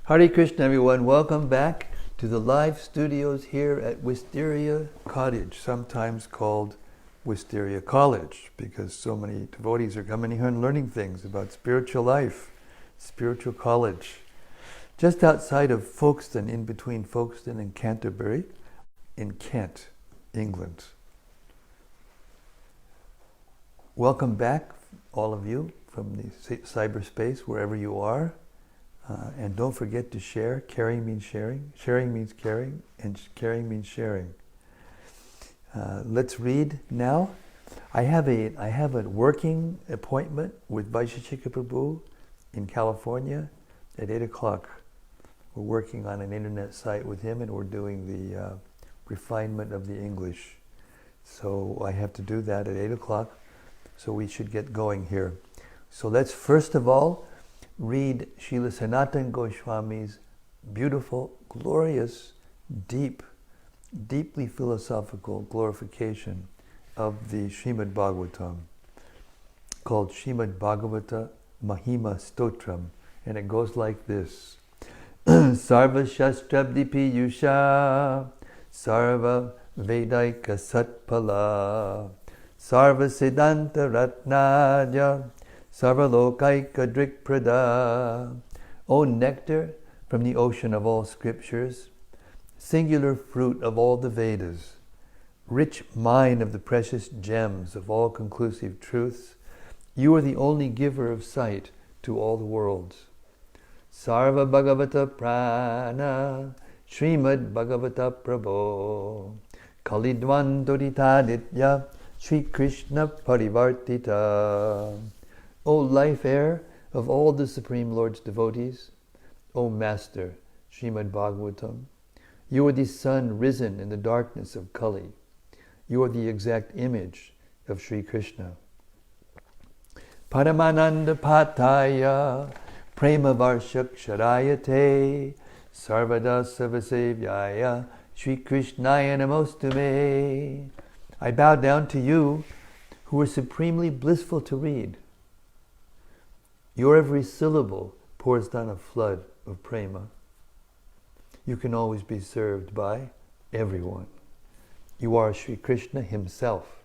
Hare Krishna, everyone. Welcome back to the live studios here at Wisteria Cottage, sometimes called Wisteria College, because so many devotees are coming here and learning things about spiritual life, spiritual college. Just outside of Folkestone, in between Folkestone and Canterbury, in Kent, England. Welcome back, all of you, from the cyberspace, wherever you are. And don't forget to share. Caring means sharing. Sharing means caring. And caring means sharing. Let's read now. I have a working appointment with Vaisheshika Prabhu in California at 8 o'clock. We're working on an internet site with him, and we're doing the refinement of the English. So I have to do that at 8 o'clock. So we should get going here. So let's first of all read Srila Sanatana Goswami's beautiful, glorious, deeply philosophical glorification of the Srimad-Bhagavatam, called Srimad-Bhagavata Mahima Stotram. And it goes like this. Sarva Shastrabdi Yusha Sarva Vedaika Satpala Sarva Siddhanta Ratnadya Sarva Lokaika Drikprada. O nectar from the ocean of all scriptures, singular fruit of all the Vedas, rich mine of the precious gems of all conclusive truths, you are the only giver of sight to all the worlds. Sarva Bhagavata Prana Srimad Bhagavata Prabho Kalidvan Doritaditya Sri Krishna Parivartita. O life air of all the Supreme Lord's devotees, O Master Srimad Bhagavatam, you are the sun risen in the darkness of Kali. You are the exact image of Sri Krishna. Paramananda Pataya Prema Varshak Sharayate Sarvada Sarvasevyaya Sri Krishnaya Namostume. I bow down to you who are supremely blissful to read. Your every syllable pours down a flood of prema. You can always be served by everyone. You are Sri Krishna himself.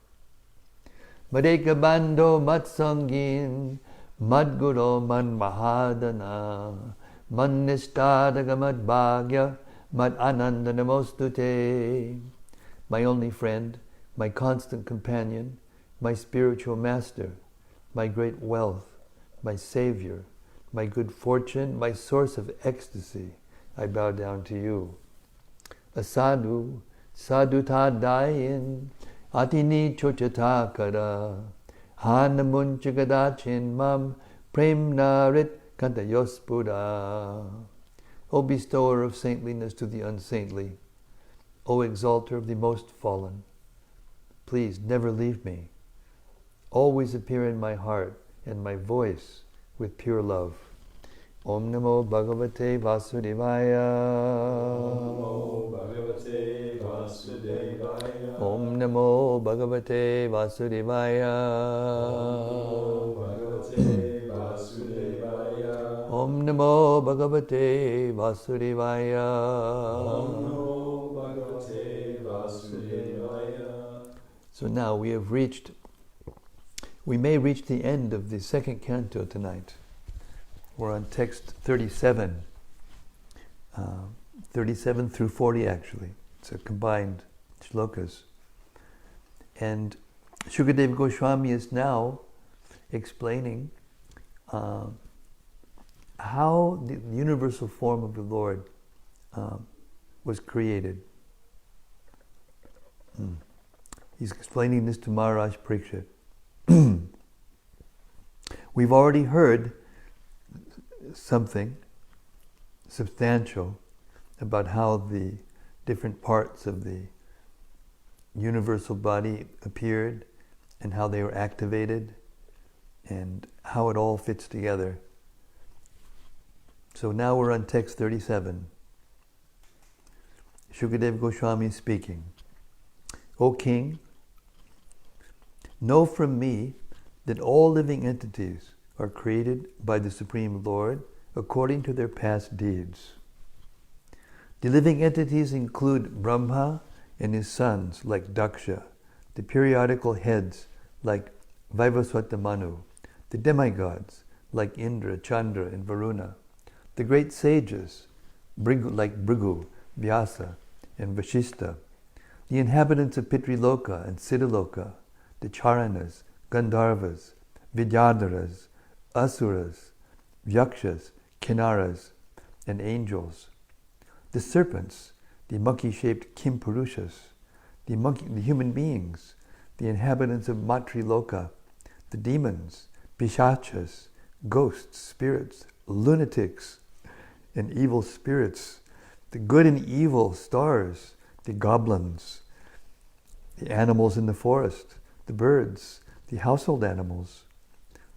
Madeka Bando Matsangin Madguro Man Mahadana Man Nishtadaga Mad Bhagya Mad Ananda Namostute. My only friend, my constant companion, my spiritual master, my great wealth, my savior, my good fortune, my source of ecstasy, I bow down to you. A sadhu, sadhutadayin, atini chochatakara, hanamunchagadachin mam, premnarit kantayospura. O bestower of saintliness to the unsaintly, O exalter of the most fallen, please never leave me. Always appear in my heart and my voice with pure love. Om Namo Bhagavate Vasudevaya. Om Namo Bhagavate Vasudevaya. Om Namo Bhagavate Vasudevaya. So now we may reach the end of the second canto tonight. We're on text 37. 37 through 40 actually. It's a combined shlokas. And Shukadeva Goswami is now explaining how the universal form of the Lord was created. He's explaining this to Maharaj Parikshit. We've already heard something substantial about how the different parts of the universal body appeared and how they were activated and how it all fits together. So now we're on text 37. Shukadeva Goswami speaking. O King, know from me that all living entities are created by the Supreme Lord according to their past deeds. The living entities include Brahma and his sons like Daksha, the periodical heads like Vaivasvata Manu, the demigods like Indra, Chandra, and Varuna, the great sages like Bhrigu, Vyasa, and Vashishta, the inhabitants of Pitriloka and Siddhaloka, the Charanas, Gandharvas, Vidyadharas, Asuras, Yakshas, Kinnaras, and angels, the serpents, the monkey-shaped Kimpurushas, the human beings, the inhabitants of Matriloka, the demons, Pishachas, ghosts, spirits, lunatics, and evil spirits, the good and evil stars, the goblins, the animals in the forest, the birds, the household animals,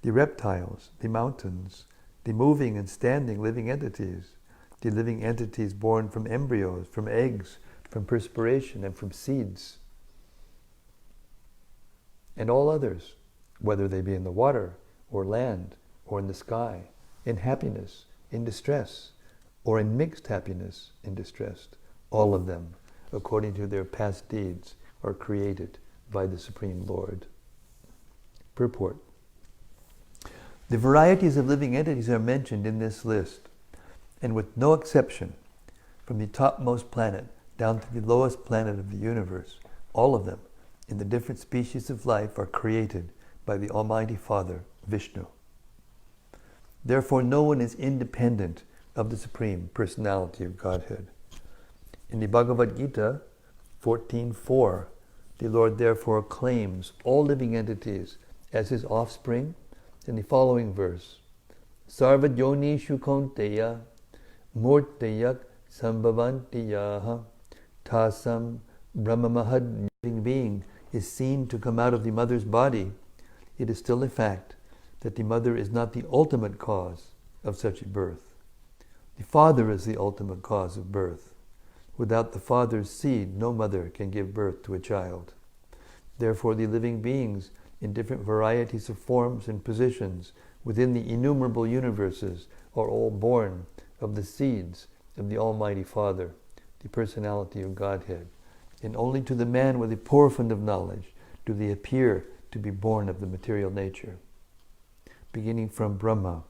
the reptiles, the mountains, the moving and standing living entities, the living entities born from embryos, from eggs, from perspiration, and from seeds, and all others, whether they be in the water, or land, or in the sky, in happiness, in distress, or in mixed happiness and distress, all of them, according to their past deeds, are created by the Supreme Lord. Purport. The varieties of living entities are mentioned in this list, and with no exception, from the topmost planet down to the lowest planet of the universe, all of them, in the different species of life, are created by the Almighty Father, Vishnu. Therefore, no one is independent of the Supreme Personality of Godhead. In the Bhagavad Gita 14.4, the Lord therefore acclaims all living entities as his offspring in the following verse: Sarva yonishu konteya murtayak sambhavanti yaha tasam brahmamahad. Living being is seen to come out of the mother's body. It is still a fact that the mother is not the ultimate cause of such a birth. The father is the ultimate cause of birth. Without the father's seed, no mother can give birth to a child. Therefore, the living beings in different varieties of forms and positions within the innumerable universes are all born of the seeds of the Almighty Father, the personality of Godhead. And only to the man with a poor fund of knowledge do they appear to be born of the material nature. Beginning from Brahma,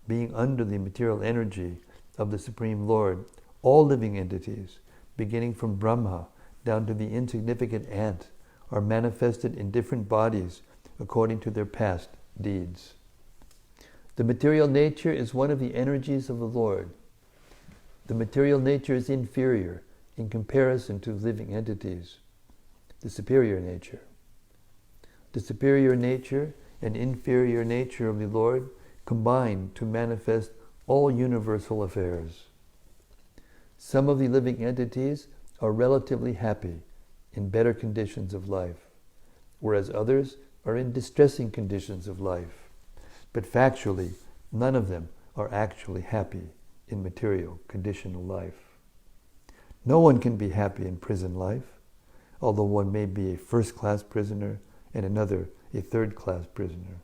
being under the material energy of the Supreme Lord, all living entities, beginning from Brahma down to the insignificant ant, are manifested in different bodies according to their past deeds. The material nature is one of the energies of the Lord. The material nature is inferior in comparison to living entities, the superior nature. The superior nature and inferior nature of the Lord combine to manifest all universal affairs. Some of the living entities are relatively happy in better conditions of life, whereas others are in distressing conditions of life. But factually, none of them are actually happy in material, conditional life. No one can be happy in prison life, although one may be a first-class prisoner and another a third-class prisoner.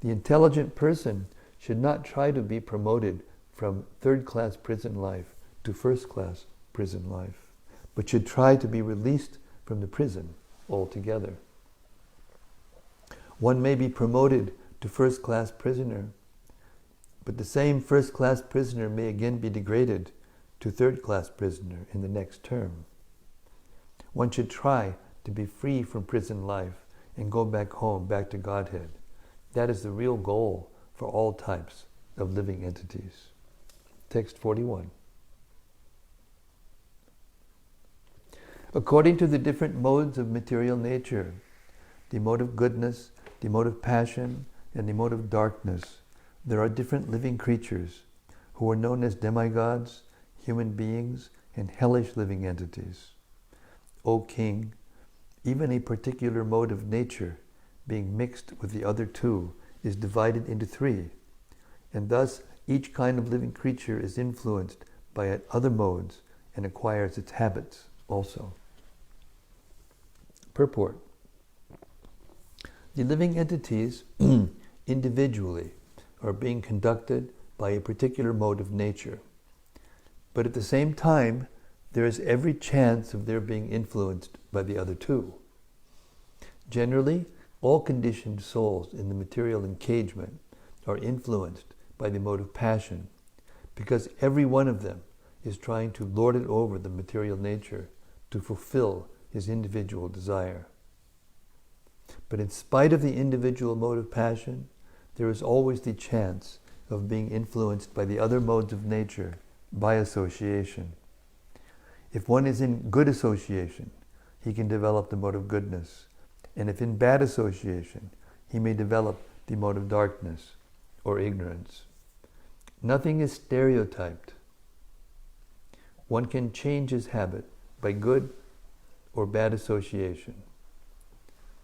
The intelligent person should not try to be promoted from third-class prison life to first-class prison life, but should try to be released from the prison altogether. One may be promoted to first-class prisoner, but the same first-class prisoner may again be degraded to third-class prisoner in the next term. One should try to be free from prison life and go back home, back to Godhead. That is the real goal for all types of living entities. Text 41. According to the different modes of material nature, the mode of goodness, the mode of passion, and the mode of darkness, there are different living creatures who are known as demigods, human beings, and hellish living entities. O King, even a particular mode of nature, being mixed with the other two, is divided into three, and thus each kind of living creature is influenced by other modes and acquires its habits also. Purport. The living entities individually are being conducted by a particular mode of nature. But at the same time, there is every chance of their being influenced by the other two. Generally, all conditioned souls in the material encagement are influenced by the mode of passion, because every one of them is trying to lord it over the material nature to fulfill his individual desire. But in spite of the individual mode of passion, there is always the chance of being influenced by the other modes of nature by association. If one is in good association, he can develop the mode of goodness, and if in bad association, he may develop the mode of darkness or ignorance. Nothing is stereotyped. One can change his habit by good or bad association,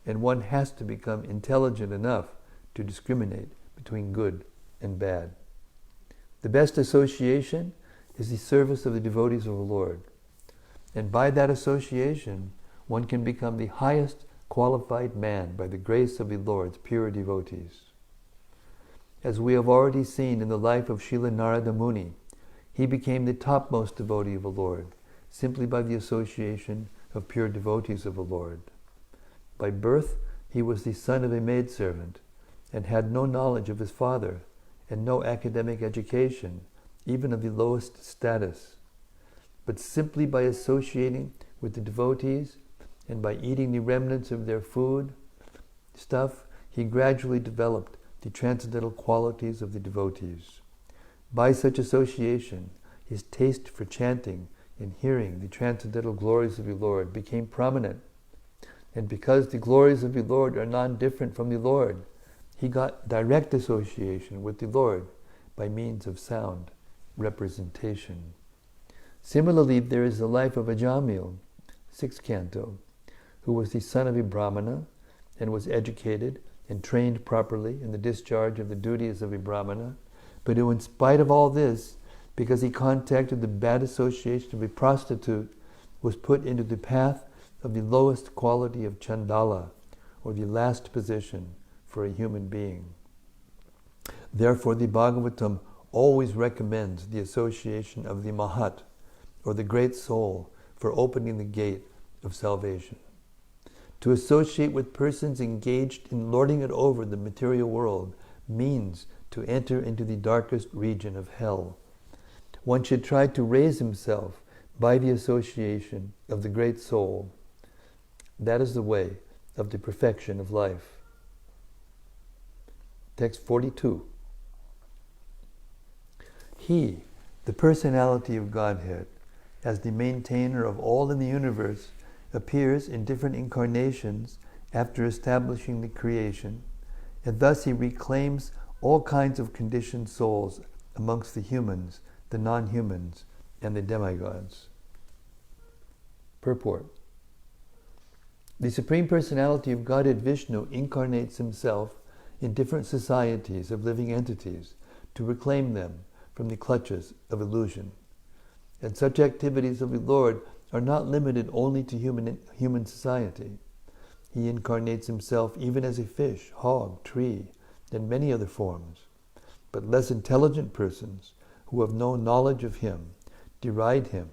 and one has to become intelligent enough to discriminate between good and bad. The best association is the service of the devotees of the Lord, and by that association, one can become the highest qualified man by the grace of the Lord's pure devotees. As we have already seen in the life of Srila Narada Muni, he became the topmost devotee of the Lord, simply by the association of pure devotees of the Lord. By birth, he was the son of a maidservant, and had no knowledge of his father, and no academic education, even of the lowest status. But simply by associating with the devotees, and by eating the remnants of their food stuff, he gradually developed the transcendental qualities of the devotees. By such association, his taste for chanting and hearing the transcendental glories of the Lord became prominent. And because the glories of the Lord are non-different from the Lord, he got direct association with the Lord by means of sound representation. Similarly, there is the life of Ajamil, 6th canto, who was the son of a Brahmana and was educated and trained properly in the discharge of the duties of a Brahmana, but who, in spite of all this, because he contacted the bad association of a prostitute, was put into the path of the lowest quality of Chandala, or the last position for a human being. Therefore, the Bhagavatam always recommends the association of the Mahat, or the great soul, for opening the gate of salvation. To associate with persons engaged in lording it over the material world means to enter into the darkest region of hell. One should try to raise himself by the association of the great soul. That is the way of the perfection of life. Text 42. He, the personality of Godhead, as the maintainer of all in the universe, appears in different incarnations after establishing the creation, and thus he reclaims all kinds of conditioned souls amongst the humans, the non-humans, and the demigods. Purport. The Supreme Personality of Godhead Vishnu incarnates himself in different societies of living entities to reclaim them from the clutches of illusion. And such activities of the Lord are not limited only to human society. He incarnates himself even as a fish, hog, tree, and many other forms. But less intelligent persons who have no knowledge of him deride him,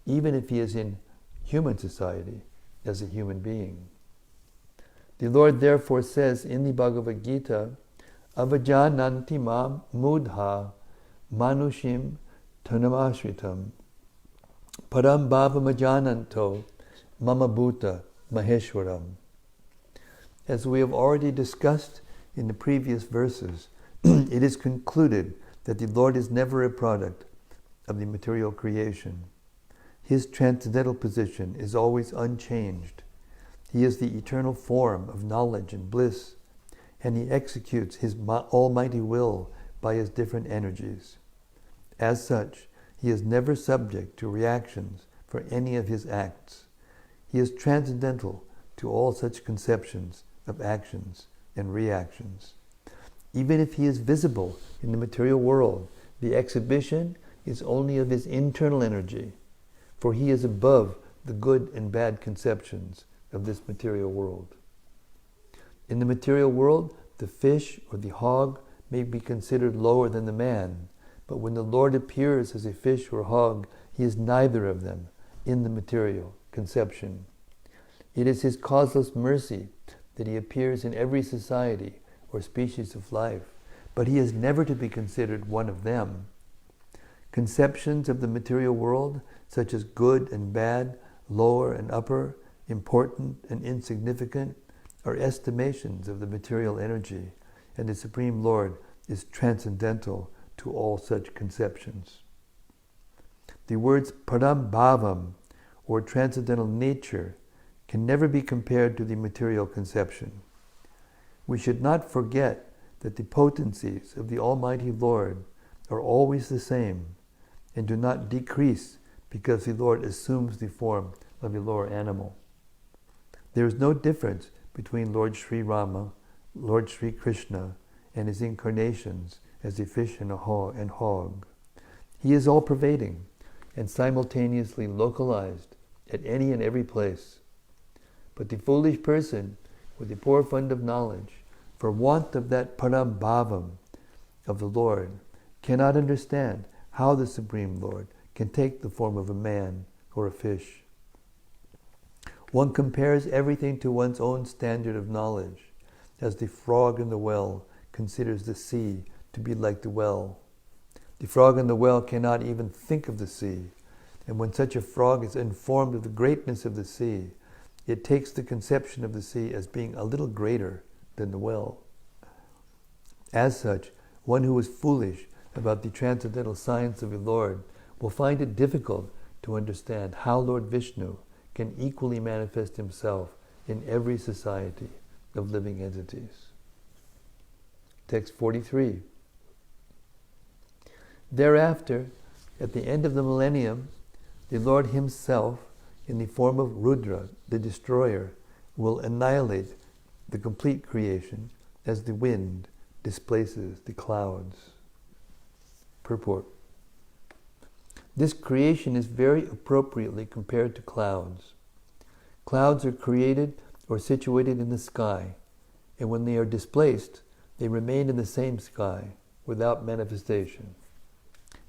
even if he is in human society, as a human being. The Lord therefore says in the Bhagavad Gita, Avajananti mam mudha manushim tanamashritam param bhavamajananto mama bhuta maheshwaram. As we have already discussed in the previous verses, it is concluded that the Lord is never a product of the material creation. His transcendental position is always unchanged. He is the eternal form of knowledge and bliss, and he executes his almighty will by his different energies. As such, he is never subject to reactions for any of his acts. He is transcendental to all such conceptions of actions and reactions. Even if he is visible in the material world, the exhibition is only of his internal energy, for he is above the good and bad conceptions of this material world. In the material world, the fish or the hog may be considered lower than the man, But when the Lord appears as a fish or hog, he is neither of them in the material conception. It is his causeless mercy that he appears in every society or species of life, but he is never to be considered one of them. Conceptions of the material world, such as good and bad, lower and upper, important and insignificant, are estimations of the material energy, and the Supreme Lord is transcendental to all such conceptions. The words param bhavam, or transcendental nature, can never be compared to the material conception. We should not forget that the potencies of the Almighty Lord are always the same and do not decrease because the Lord assumes the form of a lower animal. There is no difference between Lord Sri Rama, Lord Sri Krishna, and his incarnations as a fish and a hog. He is all-pervading and simultaneously localized at any and every place. But the foolish person with a poor fund of knowledge, for want of that param bhavam of the Lord, cannot understand how the Supreme Lord can take the form of a man or a fish. One compares everything to one's own standard of knowledge, as the frog in the well considers the sea to be like the well. The frog in the well cannot even think of the sea, and when such a frog is informed of the greatness of the sea, it takes the conception of the sea as being a little greater than the well. As such, one who is foolish about the transcendental science of the Lord will find it difficult to understand how Lord Vishnu can equally manifest himself in every society of living entities. Text 43. Thereafter, at the end of the millennium, the Lord himself, in the form of Rudra, the destroyer, will annihilate the complete creation as the wind displaces the clouds. Purport. This creation is very appropriately compared to clouds. Clouds are created or situated in the sky, and when they are displaced, they remain in the same sky without manifestation.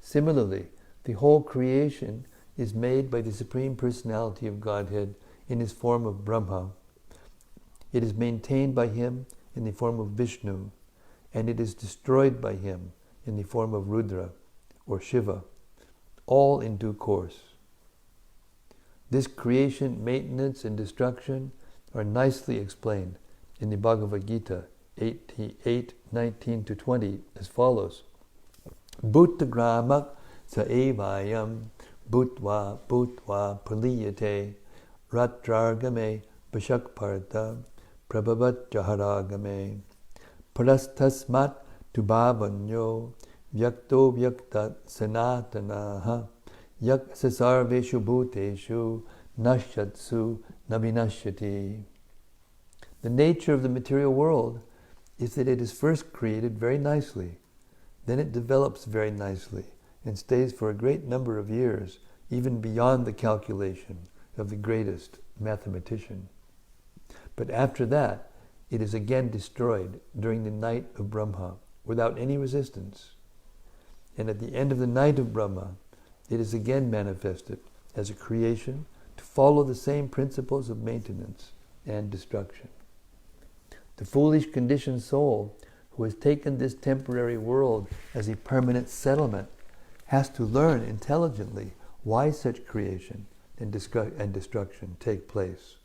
Similarly, the whole creation is made by the Supreme Personality of Godhead in his form of Brahma. It is maintained by him in the form of Vishnu, and it is destroyed by him in the form of Rudra or Shiva, all in due course. This creation, maintenance, and destruction are nicely explained in the Bhagavad Gita 8:19-20 as follows. Bhutagramak sa evayam bhutva praliyate ratrargame bhashakparta prabhavat jaharagame parastasmat tubhavanyo vyakto vyakta sanatanaha yak sasarveshu bhuteshu nashatsu navinashyati. The nature of the material world is that it is first created very nicely, then it develops very nicely and stays for a great number of years, even beyond the calculation of the greatest mathematician. But after that, it is again destroyed during the night of Brahma without any resistance. And at the end of the night of Brahma, it is again manifested as a creation to follow the same principles of maintenance and destruction. The foolish conditioned soul who has taken this temporary world as a permanent settlement has to learn intelligently why such creation and destruction take place.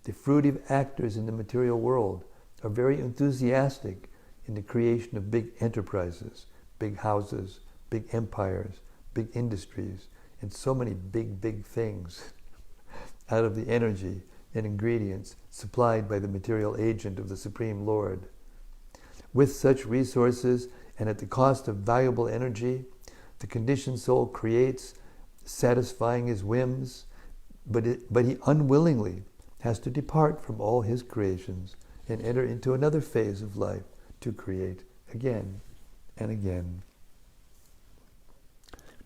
The fruitive actors in the material world are very enthusiastic in the creation of big enterprises, big houses, big empires, big industries, and so many big things out of the energy and ingredients supplied by the material agent of the Supreme Lord. With such resources and at the cost of valuable energy, the conditioned soul creates, satisfying his whims, but he unwillingly has to depart from all his creations and enter into another phase of life to create again and again.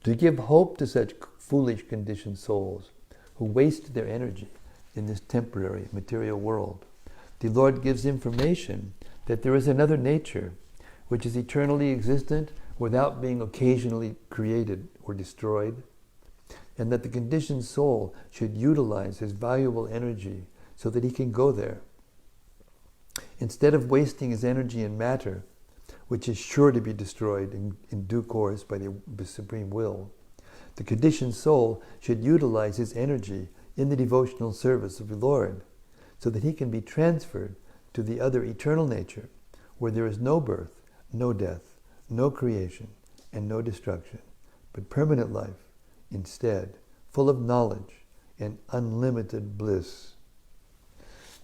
To give hope to such foolish conditioned souls who waste their energy in this temporary material world, the Lord gives information that there is another nature which is eternally existent without being occasionally created or destroyed, and that the conditioned soul should utilize his valuable energy so that he can go there. Instead of wasting his energy in matter, which is sure to be destroyed in due course by the Supreme Will, the conditioned soul should utilize his energy in the devotional service of the Lord, so that he can be transferred to the other eternal nature, where there is no birth, no death, no creation, and no destruction, but permanent life instead, full of knowledge and unlimited bliss.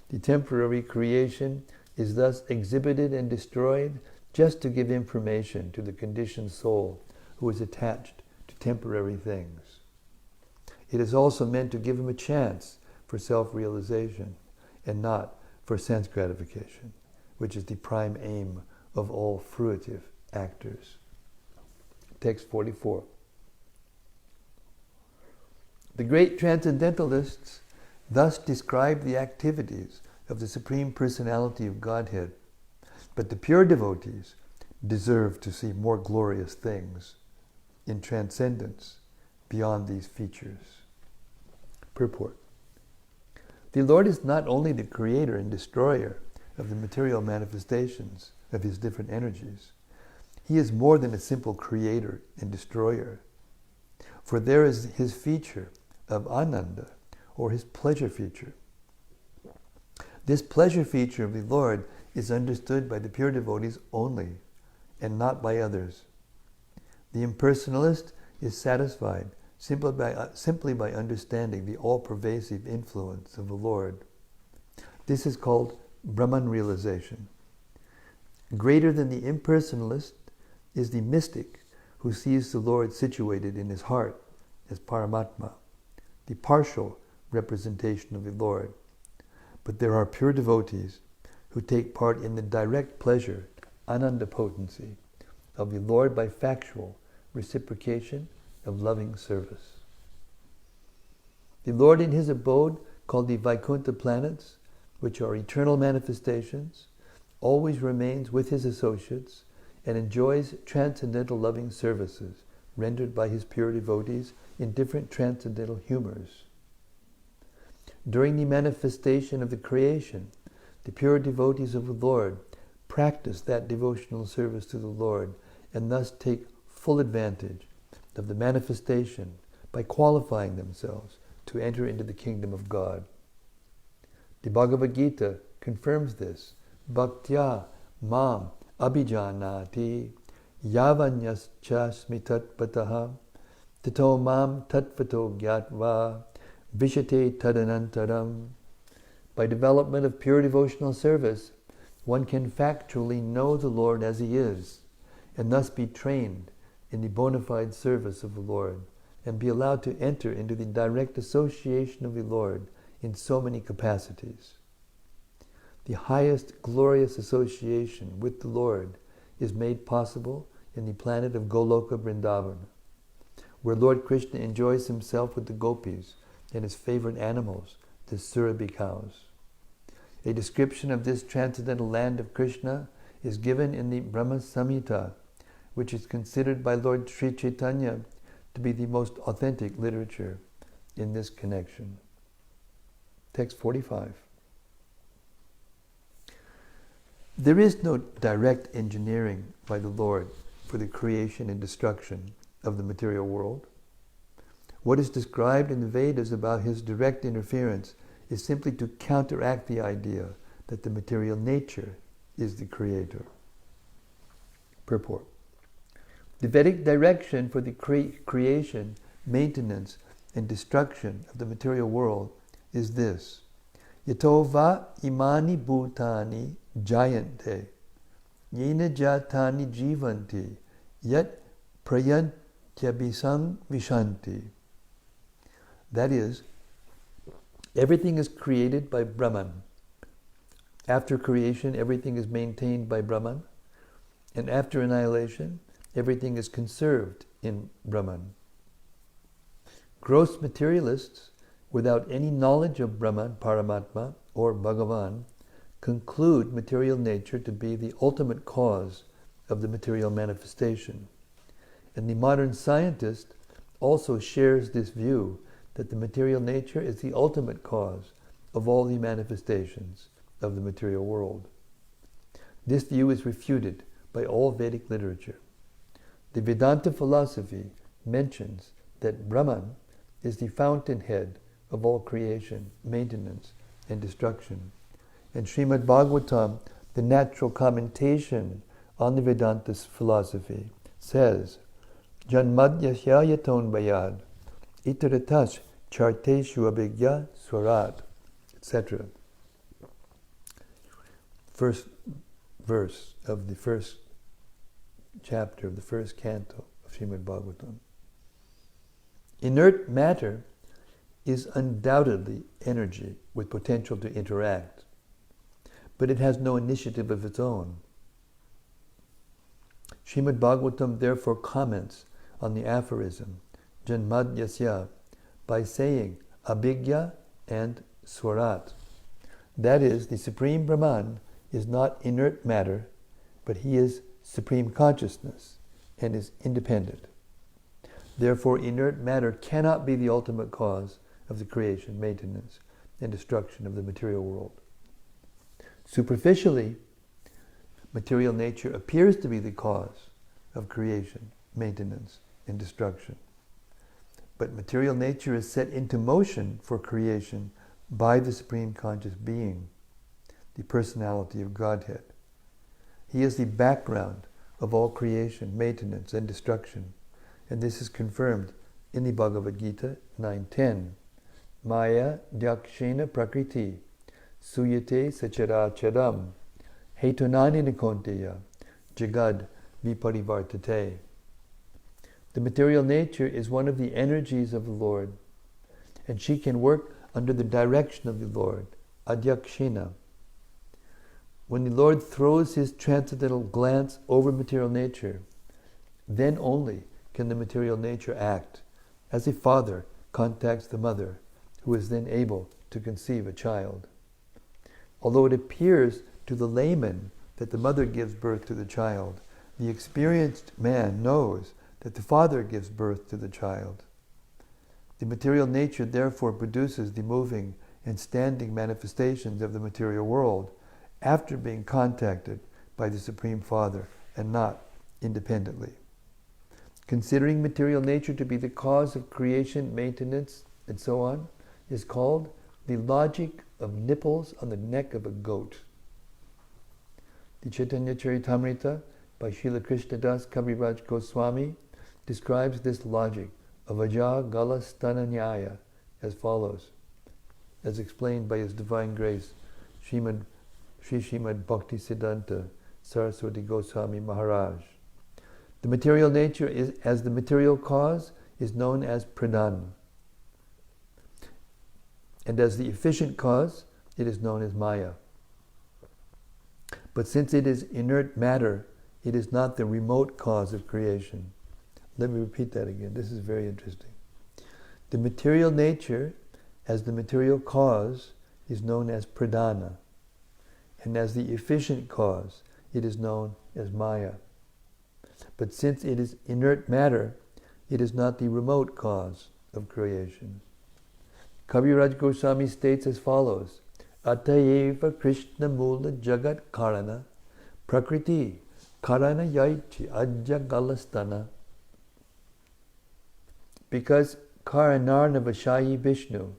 The temporary creation is thus exhibited and destroyed just to give information to the conditioned soul who is attached to temporary things. It is also meant to give him a chance for self-realization and not for sense gratification, which is the prime aim of all fruitive actors. Text 44. The great transcendentalists thus describe the activities of the Supreme Personality of Godhead, but the pure devotees deserve to see more glorious things in transcendence beyond these features. Purport. The Lord is not only the creator and destroyer of the material manifestations of his different energies. He is more than a simple creator and destroyer. For there is his feature of Ananda, or his pleasure feature. This pleasure feature of the Lord is understood by the pure devotees only, and not by others. The impersonalist is satisfied simply by understanding the all-pervasive influence of the Lord. This is called Brahman realization. Greater than the impersonalist is the mystic who sees the Lord situated in his heart as Paramatma, the partial representation of the Lord. But there are pure devotees who take part in the direct pleasure, Ananda potency, of the Lord by factual reciprocation of loving service. The Lord in his abode, called the Vaikuntha planets, which are eternal manifestations, always remains with his associates and enjoys transcendental loving services rendered by his pure devotees in different transcendental humors. During the manifestation of the creation, the pure devotees of the Lord practice that devotional service to the Lord and thus take full advantage of the manifestation by qualifying themselves to enter into the kingdom of God. The Bhagavad Gita confirms this. Bhaktya mam abhijanati yavanyascha smitatpataha tato mam tatvato gyatva vishate tadanantaram. By development of pure devotional service, one can factually know the Lord as he is, and thus be trained in the bona fide service of the Lord, and be allowed to enter into the direct association of the Lord in so many capacities. The highest glorious association with the Lord is made possible in the planet of Goloka Vrindavana, where Lord Krishna enjoys himself with the gopis and his favorite animals, the Surabhi cows. A description of this transcendental land of Krishna is given in the Brahma Samhita, which is considered by Lord Sri Chaitanya to be the most authentic literature in this connection. Text 45. There is no direct engineering by the Lord for the creation and destruction of the material world. What is described in the Vedas about his direct interference is simply to counteract the idea that the material nature is the creator. Purport. The Vedic direction for the creation, maintenance, and destruction of the material world is this. Yato va imani bhutani jayante yena jatani jivanti yat prayantyabhisam vishanti. That is, everything is created by Brahman. After creation, everything is maintained by Brahman. And after annihilation, everything is conserved in Brahman. Gross materialists, without any knowledge of Brahman, Paramatma, or Bhagavan, conclude material nature to be the ultimate cause of the material manifestation, And the modern scientist also shares this view that the material nature is the ultimate cause of all the manifestations of the material world. This view is refuted by all Vedic literature. The Vedanta philosophy mentions that Brahman is the fountainhead of all creation, maintenance, and destruction. And Srimad Bhagavatam, the natural commentation on the Vedanta philosophy, says, Janmadhyasyayaton bayad, itaratas charteshu abhigya swarat, etc. First verse of the first chapter of the first canto of Srimad Bhagavatam. Inert matter is undoubtedly energy with potential to interact, but it has no initiative of its own. Srimad Bhagavatam therefore comments on the aphorism Janmadhyasya by saying abhigya and swarat. That is, the Supreme Brahman is not inert matter, but he is supreme consciousness and is independent. Therefore, inert matter cannot be the ultimate cause of the creation, maintenance, and destruction of the material world. Superficially, material nature appears to be the cause of creation, maintenance, and destruction. But material nature is set into motion for creation by the Supreme Conscious Being, the personality of Godhead. He is the background of all creation, maintenance, and destruction. And this is confirmed in the Bhagavad Gita 9.10. Maya dyakshena prakriti suyate sacharacharam hetunani nikonteya jagad viparivartate. The material nature is one of the energies of the Lord, and she can work under the direction of the Lord, adyakshena. When the Lord throws his transcendental glance over material nature, then only can the material nature act, as a father contacts the mother, who is then able to conceive a child. Although it appears to the layman that the mother gives birth to the child, the experienced man knows that the father gives birth to the child. The material nature therefore produces the moving and standing manifestations of the material world after being contacted by the Supreme Father and not independently. Considering material nature to be the cause of creation, maintenance, and so on, is called the logic of nipples on the neck of a goat. The Chaitanya Charitamrita by Srila Krishnadas Kaviraj Goswami describes this logic of Aja Gala Stana Nyaya as follows, as explained by His Divine Grace, Sri Srimad Bhakti Siddhanta Saraswati Goswami Maharaj. The material nature is, as the material cause, is known as pradhan. And as the efficient cause, it is known as maya. But since it is inert matter, it is not the remote cause of creation. Let me repeat that again. This is very interesting. The material nature, as the material cause, is known as pradhana. And as the efficient cause, it is known as maya. But since it is inert matter, it is not the remote cause of creation. Kaviraj Goswami states as follows, Atayeva Krishna Mula Jagat Karana Prakriti Karana Yaiti Ajja Galastana. Because Karanarnavashayi Vishnu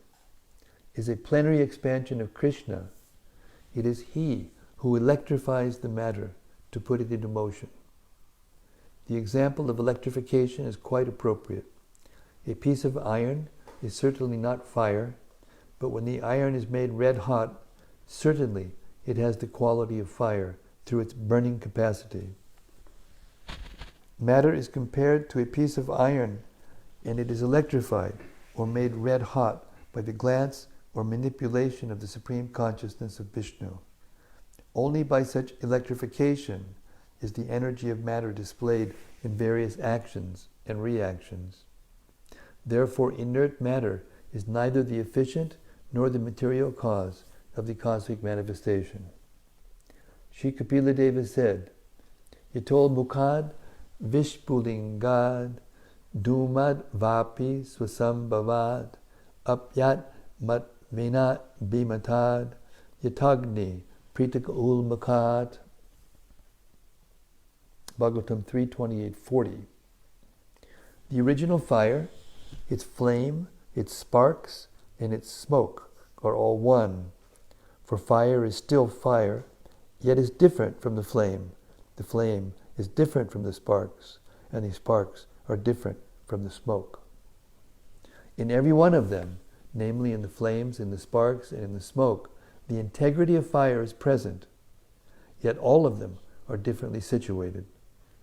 is a plenary expansion of Krishna, it is he who electrifies the matter to put it into motion. The example of electrification is quite appropriate. A piece of iron is certainly not fire, but when the iron is made red hot, certainly it has the quality of fire through its burning capacity. Matter is compared to a piece of iron, and it is electrified or made red hot by the glance or manipulation of the Supreme Consciousness of Vishnu. Only by such electrification is the energy of matter displayed in various actions and reactions. Therefore, inert matter is neither the efficient nor the material cause of the cosmic manifestation. Shri Kapila Deva said, Yatol Mukhad Vishpulingad Dumad Vapi Swasambhavad Apyat Mat Vinat Bimatad Yatagni Pritaka Ulmakat. Bhagavatam 3:28-40. The original fire, its flame, its sparks, and its smoke are all one. For fire is still fire, yet is different from the flame. The flame is different from the sparks, and the sparks are different from the smoke. In every one of them, namely in the flames, in the sparks, and in the smoke, the integrity of fire is present, yet all of them are differently situated,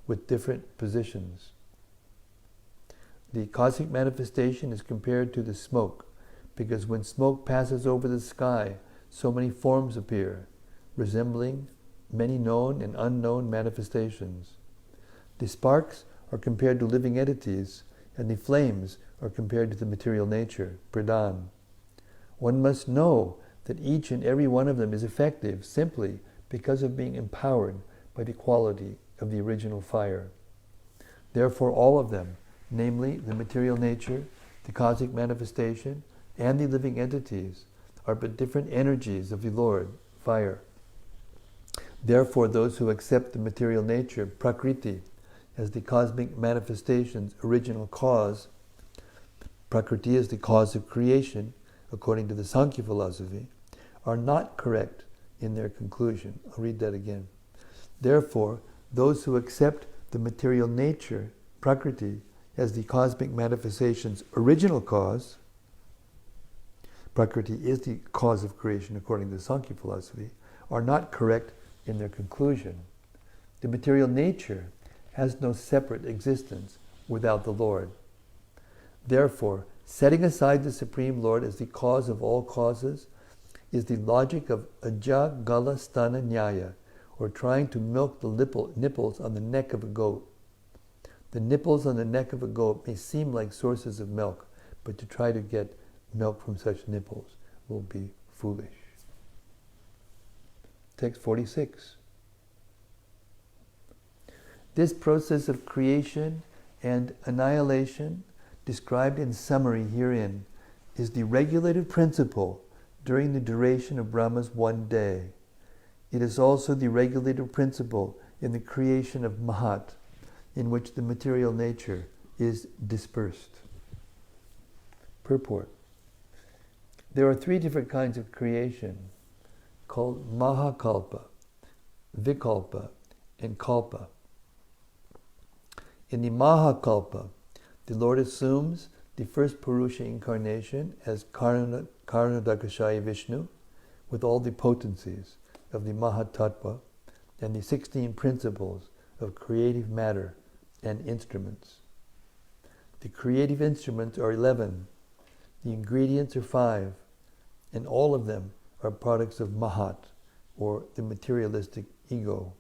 with different positions. The cosmic manifestation is compared to the smoke, because when smoke passes over the sky, so many forms appear, resembling many known and unknown manifestations. The sparks are compared to living entities, and the flames are compared to the material nature, pradhan. One must know that each and every one of them is effective simply because of being empowered by the quality of the original fire. Therefore all of them, namely the material nature, the cosmic manifestation, and the living entities, are but different energies of the Lord, fire. Therefore those who accept the material nature, prakriti, as the cosmic manifestation's original cause, prakriti is the cause of creation, according to the Sankhya philosophy, are not correct in their conclusion. I'll read that again. Therefore, those who accept the material nature, prakriti, as the cosmic manifestation's original cause, prakriti is the cause of creation according to the Sankhya philosophy, are not correct in their conclusion. The material nature has no separate existence without the Lord. Therefore, setting aside the Supreme Lord as the cause of all causes is the logic of aja gala stana nyaya, or trying to milk the nipples on the neck of a goat. The nipples on the neck of a goat may seem like sources of milk, but to try to get milk from such nipples will be foolish. Text 46. This process of creation and annihilation, described in summary herein, is the regulative principle during the duration of Brahma's one day. It is also the regulative principle in the creation of Mahat, in which the material nature is dispersed. Purport. There are three different kinds of creation, called Mahakalpa, Vikalpa, and Kalpa. In the Mahakalpa, the Lord assumes the first Purusha incarnation as Karanodakashaya Vishnu, with all the potencies of the Mahatattva and the 16 principles of creative matter and instruments. The creative instruments are 11, the ingredients are 5, and all of them are products of Mahat, or the materialistic ego.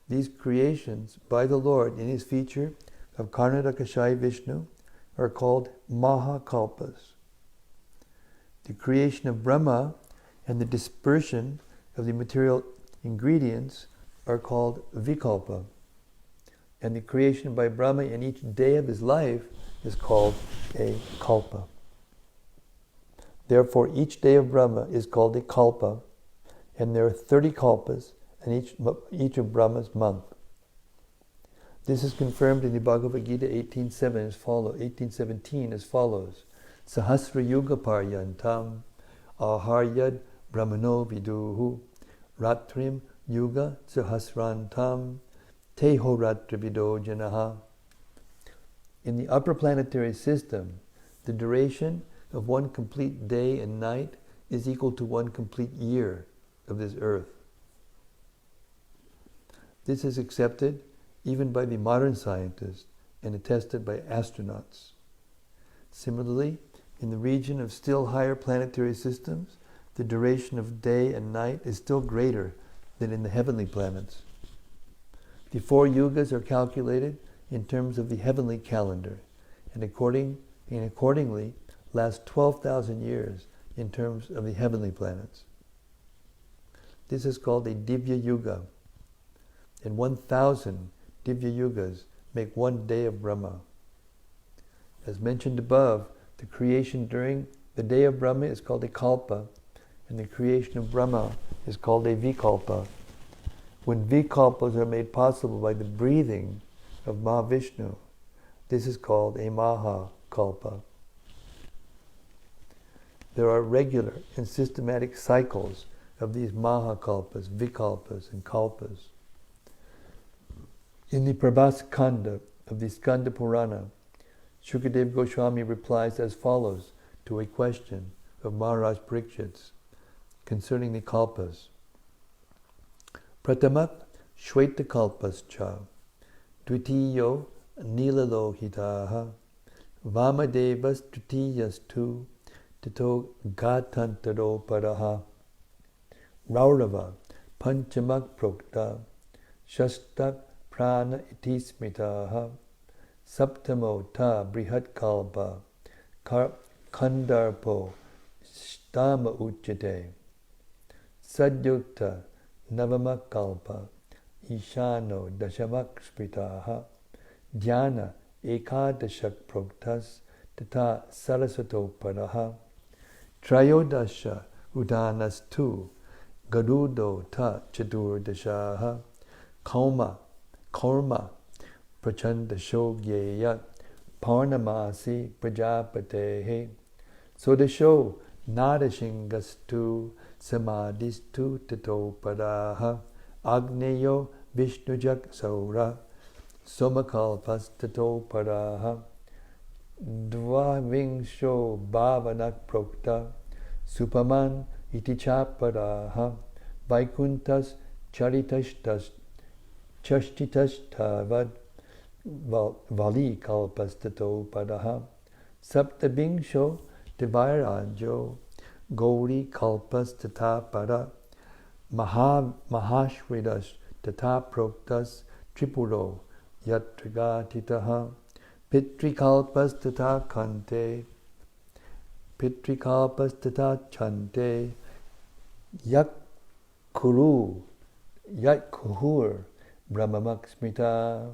These creations by the Lord in his feature of Karanodakashaya Vishnu are called Mahakalpas. The creation of Brahma and the dispersion of the material ingredients are called Vikalpa. And the creation by Brahma in each day of his life is called a Kalpa. Therefore, each day of Brahma is called a Kalpa, and there are 30 Kalpas in each of Brahma's month. This is confirmed in the Bhagavad Gita 18:17 as follows. Sahasra Yuga Paryantam Aharyad Brahmano Viduhu Ratrim Yuga Sahasrantam Teho Ratravido Janaha. In the upper planetary system, the duration of one complete day and night is equal to one complete year of this earth. This is accepted even by the modern scientists and attested by astronauts. Similarly, in the region of still higher planetary systems, the duration of day and night is still greater than in the heavenly planets. The 4 yugas are calculated in terms of the heavenly calendar, and accordingly last 12,000 years in terms of the heavenly planets. This is called a Divya Yuga, and 1,000 Divya Yugas make one day of Brahma. As mentioned above, the creation during the day of Brahma is called a kalpa, and the creation of Brahma is called a vikalpa. When vikalpas are made possible by the breathing of Mahavishnu, this is called a mahakalpa. There are regular and systematic cycles of these mahakalpas, vikalpas, and kalpas. In the Prabhas Kanda of the Skanda Purana, Shukadeva Goswami replies as follows to a question of Maharaj Parikshit concerning the kalpas. Pratamat Shweta kalpas cha, Dvitiyo Nilalohitaha, Vamadevas Dvitiyas tu, Tato Gatantaro Paraha, Raurava Panchamak Prokta, Shastak Prana Itismitaha, Saptamo ta Brihat Kalpa, Kandarpo Stama Uchate, Sadyukta Navamak Kalpa, Ishano Dashamak Spritaha, Dhyana Ekadashak Proktas, Tata Sarasato Paraha, Trayodasha Udanas tu, Garudo ta Chatur Dashaha, Korma Prachanda Shogyeya Parnamasi Prajapatehe. So the show Nadashingastu Samadhistu Tato Paraha Agneyo Vishnujak Saura Somakalpas Tato Paraha Dvavingsho Bhavanak Prokta Supaman Itichaparaha Vaikuntas Charitashtas Chashtitas Tavad Vali Kalpastato Padaha Saptabingsho Devairajo Gauri Kalpas Tata Pada Mahashridas Tata Proktas Tripuro Yatragatitaha Pitrikalpas Tata Kante Pitrikalpas Tata Chante Yakuhur Brahmamaksmita.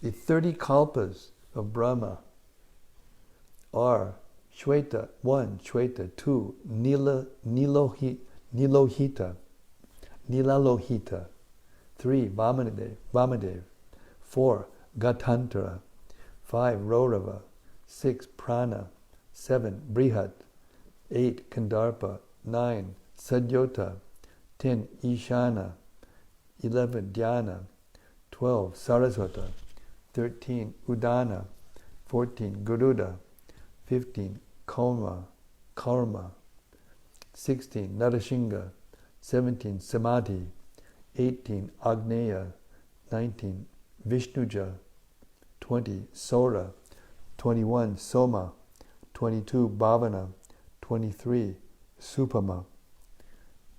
The 30 kalpas of Brahma are Shweta, 1, Shweta, 2, Nilalohita, 3, Vamadev, 4, Gatantara, 5, Raurava, 6, Prana, 7, Brihat, 8, Kandarpa, 9, Sadyota, 10, Ishana, 11, Dhyana, 12, Saraswata, 13, Udana, 14, Garuda, 15, Karma, 16, Narashinga, 17, Samadhi, 18, Agneya, 19, Vishnuja, 20, Sora, 21, Soma, 22, Bhavana, 23, Supama,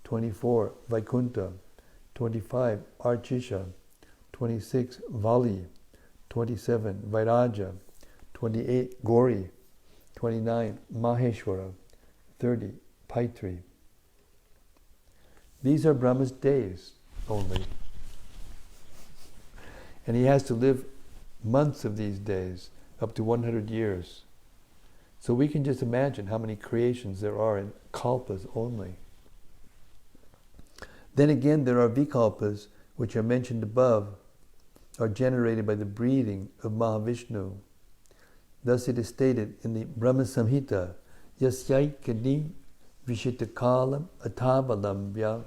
24, Vaikunta, 25, Archisha, 26, Vali, 27, Vairaja, 28, Gauri, 29, Maheshwara, 30, Paitri. These are Brahma's days only. And he has to live months of these days, up to 100 years. So we can just imagine how many creations there are in kalpas only. Then again, there are vikalpas, which are mentioned above, are generated by the breathing of Mahavishnu. Thus it is stated in the Brahma Samhita, Yasyaikani Vishitakalam Atavalambya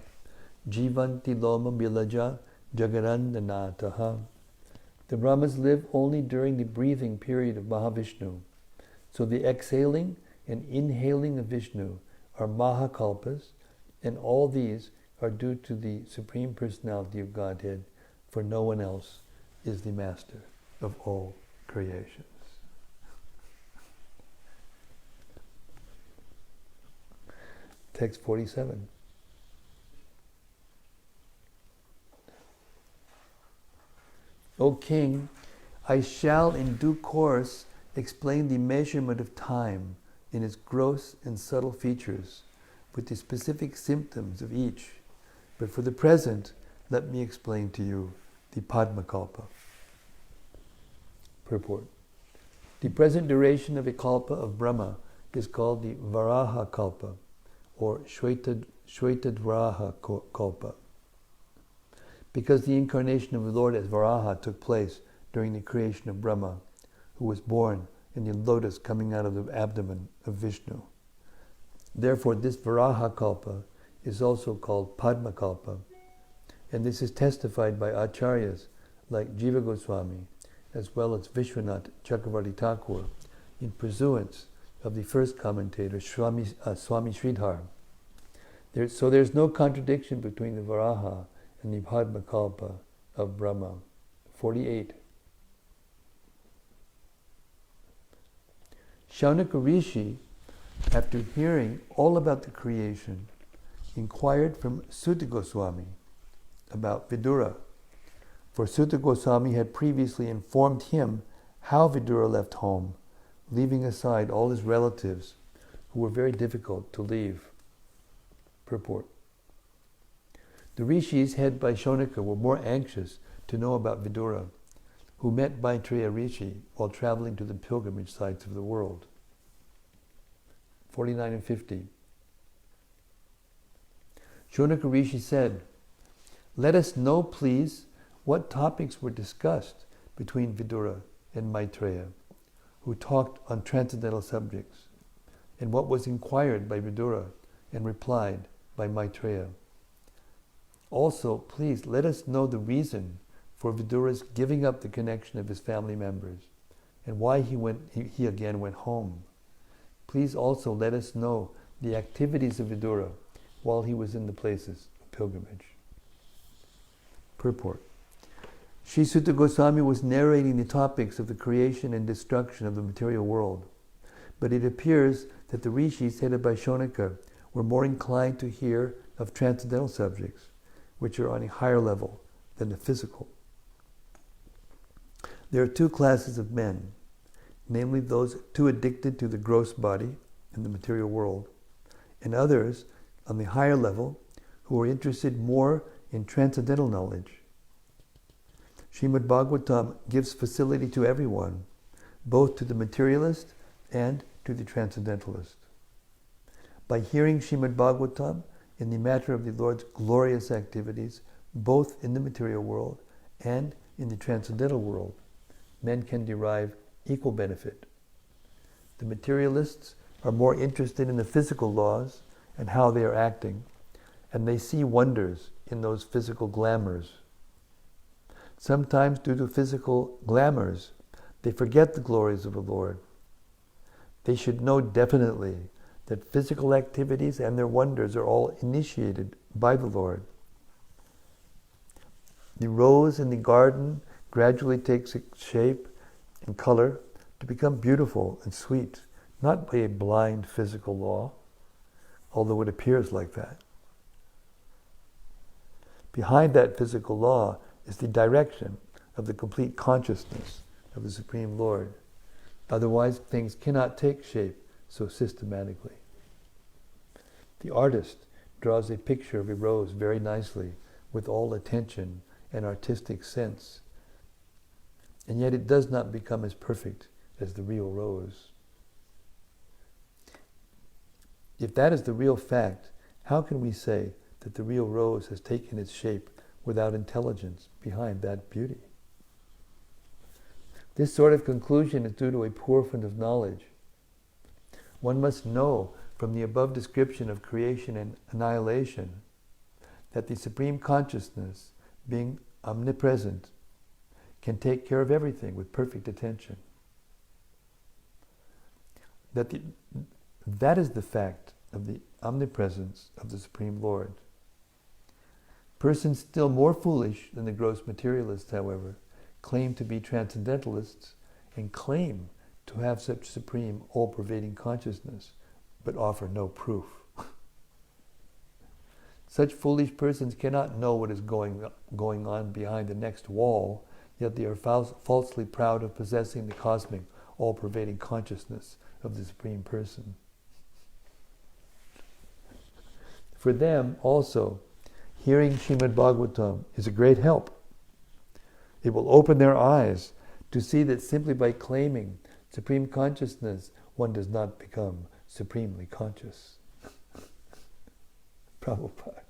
Jivanti Loma Bilaja Jagarandanataha. The Brahmas live only during the breathing period of Mahavishnu. So the exhaling and inhaling of Vishnu are Mahakalpas, and all these are due to the Supreme Personality of Godhead, for no one else is the master of all creations. Text 47. O King, I shall in due course explain the measurement of time in its gross and subtle features, with the specific symptoms of each. But for the present, let me explain to you the Padmakalpa. Purport. The present duration of a kalpa of Brahma is called the Varaha Kalpa, or Shvetadvaraha Kalpa, because the incarnation of the Lord as Varaha took place during the creation of Brahma, who was born in the lotus coming out of the abdomen of Vishnu. Therefore, this Varaha Kalpa is also called Padma Kalpa, and this is testified by acharyas like Jiva Goswami, as well as Vishwanath Chakravarti Thakur, in pursuance of the first commentator, Swami Sridhar. So there's no contradiction between the Varaha and the Padma Kalpa of Brahma. 48. Shaunaka Rishi, after hearing all about the creation, inquired from Sutta Goswami about Vidura, for Sutta Goswami had previously informed him how Vidura left home, leaving aside all his relatives who were very difficult to leave. Purport. The rishis, headed by Shaunaka, were more anxious to know about Vidura, who met Maitreya Rishi while traveling to the pilgrimage sites of the world. 49 and 50. Shaunaka Rishi said, "Let us know, please, what topics were discussed between Vidura and Maitreya, who talked on transcendental subjects, and what was inquired by Vidura and replied by Maitreya. Also, please let us know the reason for Vidura's giving up the connection of his family members, and why he again went home. Please also let us know the activities of Vidura while he was in the places of pilgrimage." Purport. Sri Sutta Goswami was narrating the topics of the creation and destruction of the material world, but it appears that the rishis headed by Shaunaka were more inclined to hear of transcendental subjects, which are on a higher level than the physical. There are two classes of men, namely those too addicted to the gross body and the material world, and others on the higher level who are interested more in transcendental knowledge. Srimad-Bhagavatam gives facility to everyone, both to the materialist and to the transcendentalist. By hearing Srimad-Bhagavatam in the matter of the Lord's glorious activities, both in the material world and in the transcendental world, men can derive equal benefit. The materialists are more interested in the physical laws and how they are acting, and they see wonders in those physical glamours. Sometimes, due to physical glamours, they forget the glories of the Lord. They should know definitely that physical activities and their wonders are all initiated by the Lord. The rose in the garden gradually takes its shape and color to become beautiful and sweet, not by a blind physical law, although it appears like that. Behind that physical law is the direction of the complete consciousness of the Supreme Lord. Otherwise, things cannot take shape so systematically. The artist draws a picture of a rose very nicely, with all attention and artistic sense, and yet it does not become as perfect as the real rose. If that is the real fact, how can we say that the real rose has taken its shape without intelligence behind that beauty? This sort of conclusion is due to a poor fund of knowledge. One must know from the above description of creation and annihilation that the Supreme Consciousness, being omnipresent, can take care of everything with perfect attention. That is the fact of the omnipresence of the Supreme Lord. Persons still more foolish than the gross materialists, however, claim to be transcendentalists and claim to have such supreme, all-pervading consciousness, but offer no proof. Such foolish persons cannot know what is going on behind the next wall, yet they are falsely proud of possessing the cosmic, all-pervading consciousness of the Supreme Person. For them also, hearing Srimad-Bhagavatam is a great help. It will open their eyes to see that simply by claiming supreme consciousness, one does not become supremely conscious. Prabhupada.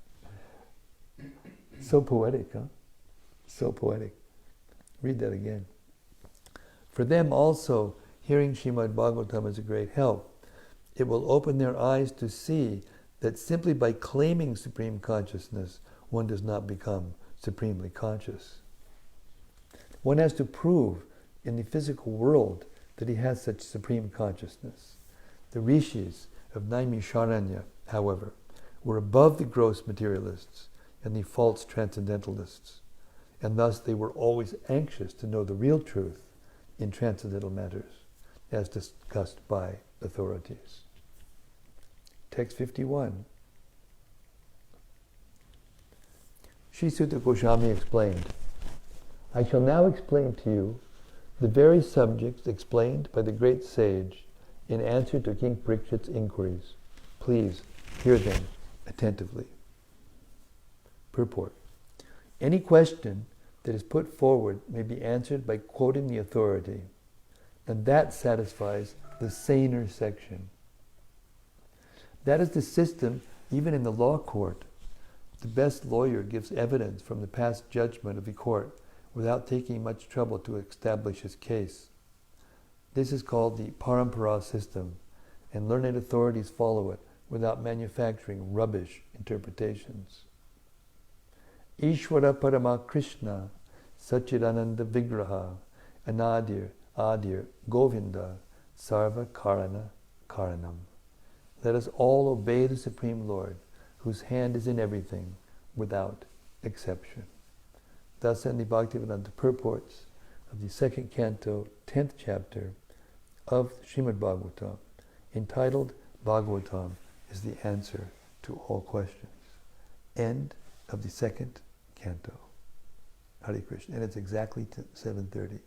So poetic, huh? So poetic. Read that again. For them also, hearing Srimad-Bhagavatam is a great help. It will open their eyes to see that simply by claiming supreme consciousness, one does not become supremely conscious. One has to prove in the physical world that he has such supreme consciousness. The rishis of Naimisharanya, however, were above the gross materialists and the false transcendentalists, and thus they were always anxious to know the real truth in transcendental matters, as discussed by authorities. Text 51. Sri Sutta Goswami explained, I shall now explain to you the very subjects explained by the great sage in answer to King Parikshit's inquiries. Please hear them attentively. Purport. Any question that is put forward may be answered by quoting the authority, and that satisfies the saner section. That is the system even in the law court. The best lawyer gives evidence from the past judgment of the court without taking much trouble to establish his case. This is called the parampara system, and learned authorities follow it without manufacturing rubbish interpretations. Ishvara Parama Krishna, Sachidananda Vigraha, Anadir, Adir, Govinda, Sarva Karana Karanam. Let us all obey the Supreme Lord, whose hand is in everything, without exception. Thus end the Bhaktivedanta purports of the second canto, 10th chapter of Srimad-Bhagavatam, entitled Bhagavatam is the answer to all questions. End of the second canto. Hare Krishna. And it's exactly 7:30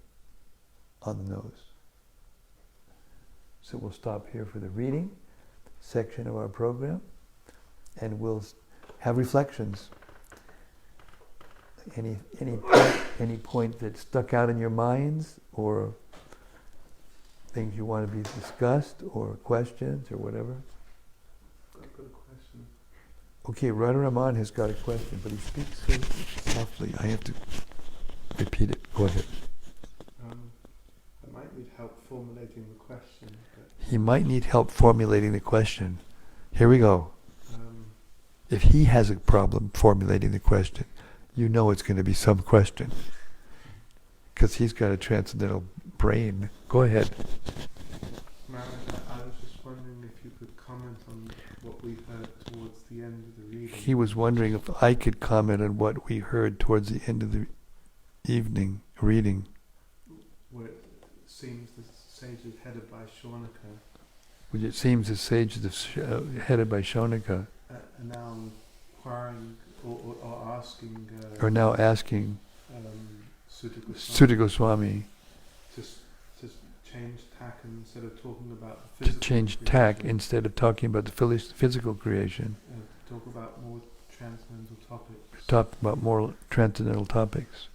on the nose. So we'll stop here for the reading section of our program, and we'll have reflections. Any point that stuck out in your minds, or things you want to be discussed, or questions, or whatever? I've got a question. Okay, Radharaman has got a question, but he speaks so softly, I have to repeat it. Go ahead. I might need help formulating the question. He might need help formulating the question. Here we go. If he has a problem formulating the question, you know it's going to be some question, because he's got a transcendental brain. Go ahead. I was just wondering if you could comment on what we heard towards the end of the reading. He was wondering if I could comment on what we heard towards the end of the evening reading. Where it seems the sage is headed by Shaunaka. Which it seems the sage is headed by Shaunaka. And now inquiring or asking... or now asking Sutta Sutta Goswami to change tack, and instead of talking about the to physical change creation, tack instead of talking about the physical creation. talk about more transcendental topics. Talk about more transcendental topics.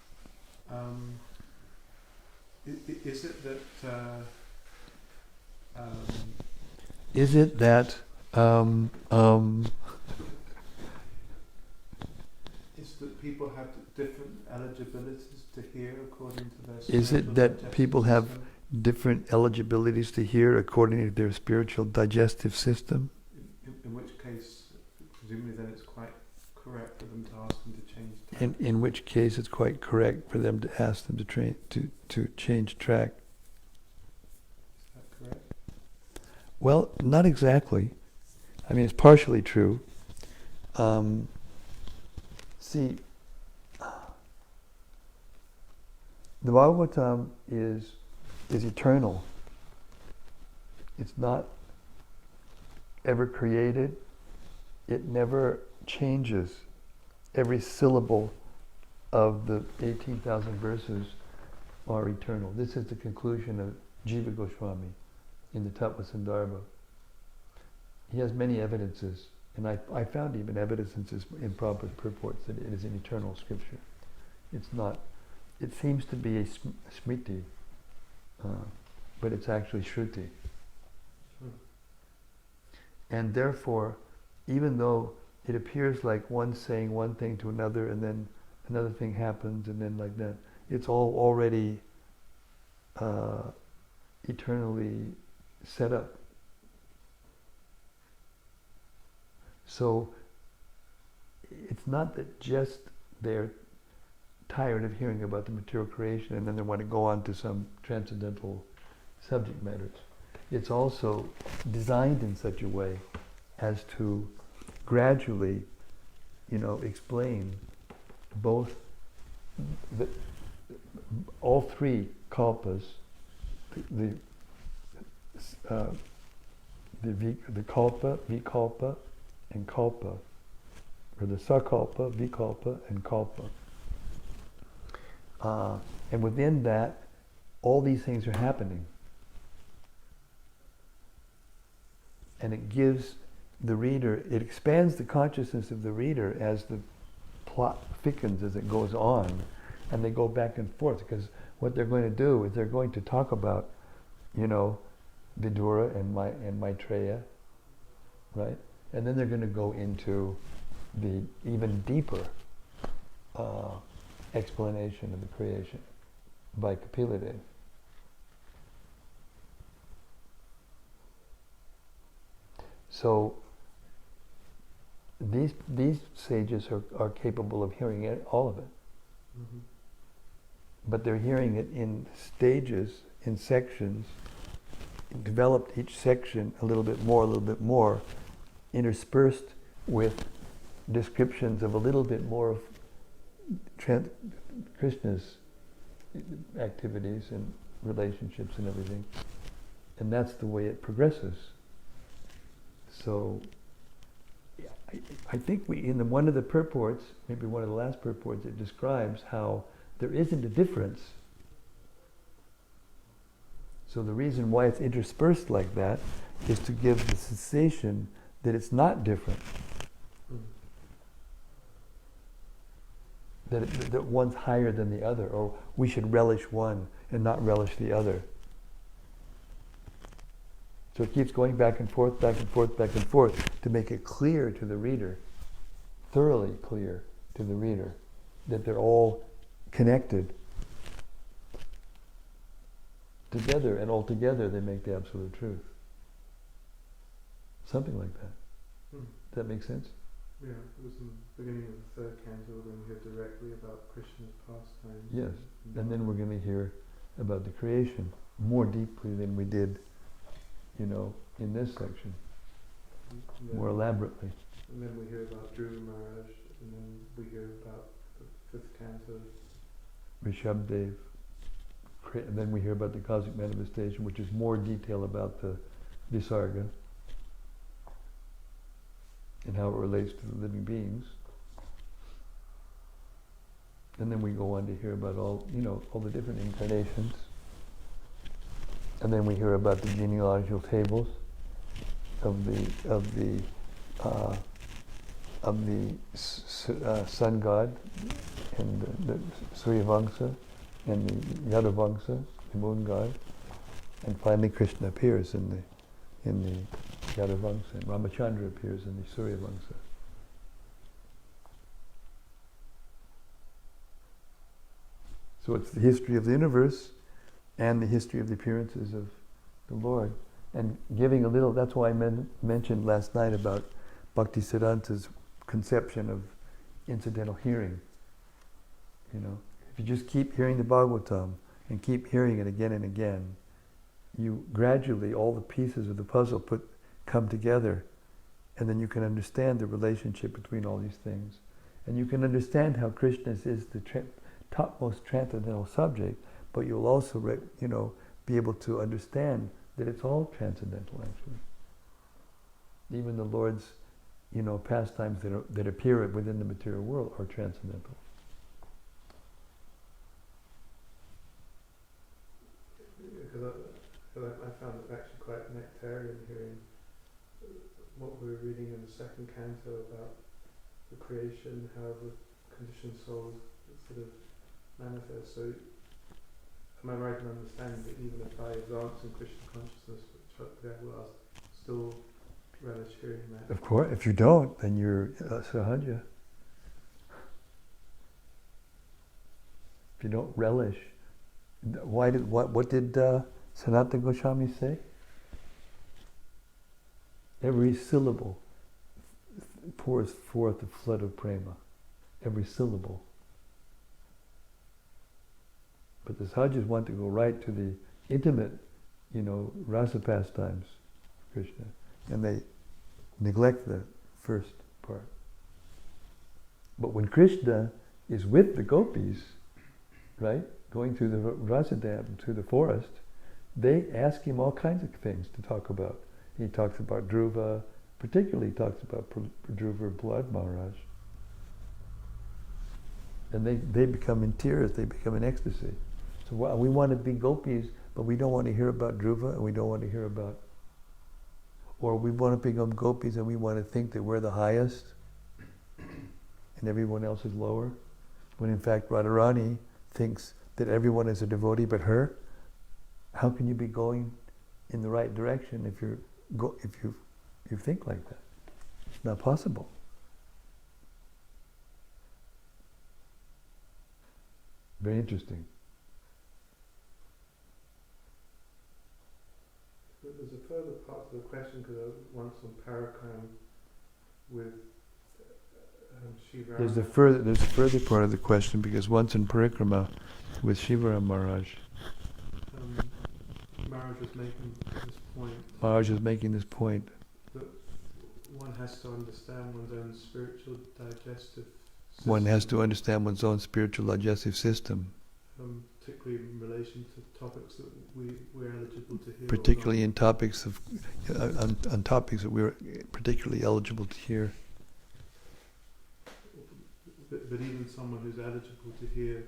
Is it that... Is it that is that people have different eligibilities to hear according to their is it spiritual that digestive people have system? different eligibilities to hear according to their spiritual digestive system? In which case, presumably then it's quite correct for them to ask them to change tack. In which case it's quite correct for them to ask them to change track. Is that correct? Well, not exactly. I mean, it's partially true. See, the Bhagavatam is eternal. It's not ever created. It never changes. Every syllable of the 18,000 verses are eternal. This is the conclusion of Jiva Goswami in the Tattva Sandarbha. He has many evidences And I found even evidences in Prabhupada's purports that it is an eternal scripture. It's not, it seems to be a smriti, but it's actually shruti. And therefore, even though it appears like one saying one thing to another and then another thing happens and then like that, it's all already eternally set up. So it's not that just they're tired of hearing about the material creation and then they want to go on to some transcendental subject matters. It's also designed in such a way as to gradually, explain both all three kalpas, the kalpa, vikalpa, and kalpa, or the sakalpa, vikalpa, and kalpa. And within that, all these things are happening. And it gives the reader, it expands the consciousness of the reader as the plot thickens as it goes on, and they go back and forth, because what they're going to do is they're going to talk about, Vidura and Maitreya, right? And then they're going to go into the even deeper explanation of the creation by Kapiladev. So these sages are capable of hearing all of it. Mm-hmm. But they're hearing it in stages, in sections, developed each section a little bit more, interspersed with descriptions of a little bit more of Krishna's activities and relationships and everything. And that's the way it progresses. So I think in one of the purports, maybe one of the last purports, it describes how there isn't a difference. So the reason why it's interspersed like that is to give the sensation that it's not different. That one's higher than the other, or we should relish one and not relish the other. So it keeps going back and forth, back and forth, back and forth to make it clear to the reader, thoroughly clear to the reader, that they're all connected together, and all together they make the absolute truth. Something like that. Does that make sense? Yeah, it was in the beginning of the third canto when we hear directly about Krishna's pastimes. Yes, and then we're going to hear about the creation more deeply than we did, in this section, more elaborately. And then we hear about Dhruva Maharaj, and then we hear about the fifth canto. Rishabdev. And then we hear about the cosmic manifestation, which is more detail about the Visarga and how it relates to the living beings. And then we go on to hear about all the different incarnations. And then we hear about the genealogical tables of the sun god and the Surya Vamsa and the Yadav Vamsa, the moon god, and finally Krishna appears in the Yadav Vamsa, and Ramachandra appears in the Surya Vamsa. So it's the history of the universe and the history of the appearances of the Lord, and giving a little. That's why I mentioned last night about Bhaktisiddhanta's conception of incidental hearing. If you just keep hearing the Bhagavatam and keep hearing it again and again, you gradually, all the pieces of the puzzle come together, and then you can understand the relationship between all these things, and you can understand how Krishna is the topmost transcendental subject. But you'll also, be able to understand that it's all transcendental, actually. Even the Lord's, pastimes that appear within the material world are transcendental. Because I found it actually quite nectarian hearing what we were reading in the second canto about the creation, how the conditioned soul sort of manifests. So, am I right in understanding that even if I advance in Krishna consciousness, which I will ask, still relish hearing that? Of course, if you don't, then you're sahaja. If you don't relish, what did Sanatana Goswami say? Every syllable pours forth a flood of prema. Every syllable. But the sahajas want to go right to the intimate, rasa pastimes, Krishna, and they neglect the first part. But when Krishna is with the gopis, right, going through the rasa dam, through the forest, they ask him all kinds of things to talk about. He talks about Dhruva, particularly he talks about Dhruva Prahlad Maharaj. And they become in tears, they become in ecstasy. So we want to be gopis, but we don't want to hear about Dhruva, and we don't want to hear about, or we want to become gopis and we want to think that we're the highest and everyone else is lower. When in fact Radharani thinks that everyone is a devotee but her. How can you be going in the right direction if you think like that? It's not possible. Very interesting. There's a further part to the question, because I once on Parakram with Shiva. There's a further part of the question, because once in Parikrama with Shiva Maharaj, Maharaj was making this point. Maharaj is making this point That one has to understand one's own spiritual digestive system. One has to understand one's own spiritual digestive system. Particularly in relation to topics that we're eligible to hear. Particularly in topics on topics that we're particularly eligible to hear. But even someone who's eligible to hear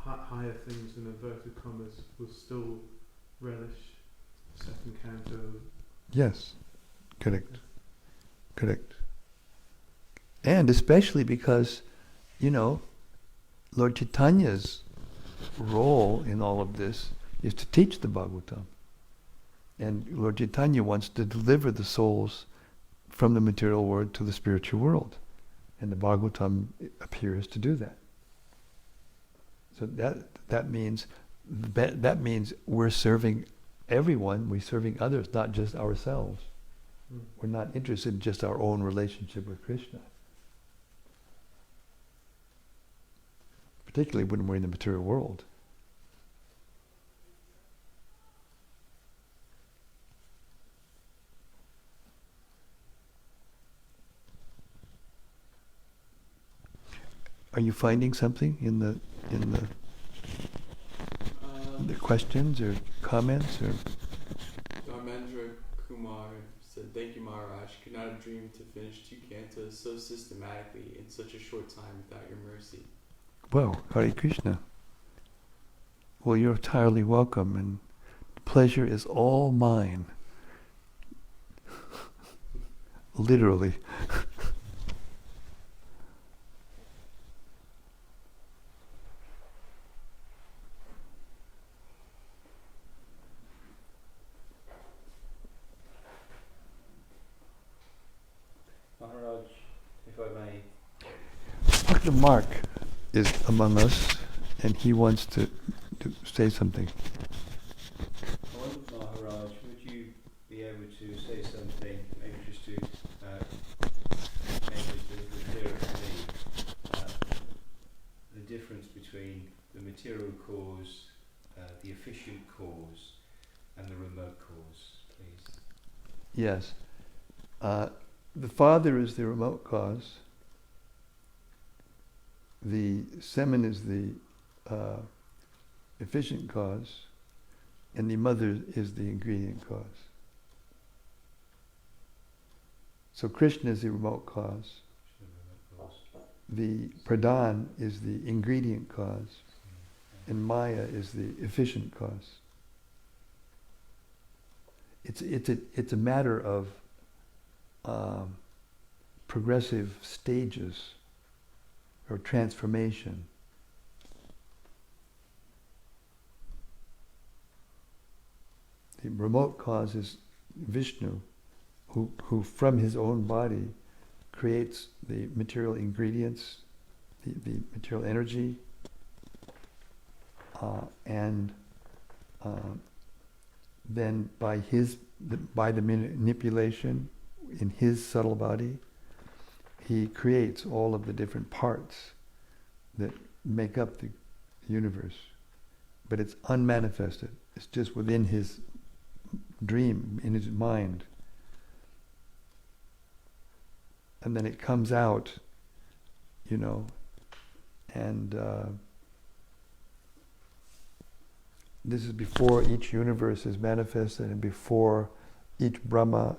higher things in inverted commas will still relish the second canto. Yes, correct. And especially because, Lord Chaitanya's role in all of this is to teach the Bhagavatam. And Lord Chaitanya wants to deliver the souls from the material world to the spiritual world. And the Bhagavatam appears to do that. So that means we're serving everyone, we're serving others, not just ourselves. We're not interested in just our own relationship with Krishna. Particularly when we're in the material world. Are you finding something in the questions or comments or? Dharmendra Kumar said, "Thank you, Maharaj. Could not have dreamed to finish 2 cantos so systematically in such a short time without your mercy." Well, Hare Krishna. Well, you're entirely welcome, and the pleasure is all mine. Literally. Maharaj, if I may. Dr. Mark is among us, and he wants to say something. I wonder, Maharaj, would you be able to say something, maybe just to make it a little clearer for me, the difference between the material cause, the efficient cause, and the remote cause, please? Yes. The Father is the remote cause. The semen is the efficient cause, and the mother is the ingredient cause. So Krishna is the remote cause. The pradhan is the ingredient cause, and Maya is the efficient cause. It's a matter of progressive stages or transformation. The remote cause is Vishnu, who from his own body creates the material ingredients, the material energy, and then by the manipulation in his subtle body, he creates all of the different parts that make up the universe. But it's unmanifested. It's just within his dream, in his mind. And then it comes out, and this is before each universe is manifested and before each Brahma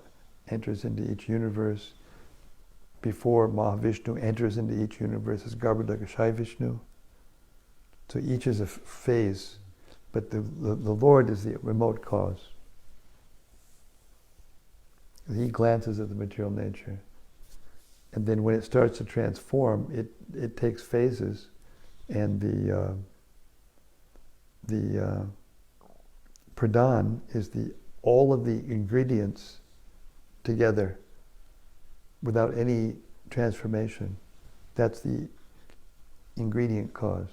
enters into each universe, before Mahavishnu enters into each universe as Garbhodakashai Vishnu. So each is a phase, but the Lord is the remote cause. He glances at the material nature. And then when it starts to transform, it takes phases, and the pradhan is all of the ingredients together without any transformation. That's the ingredient cause.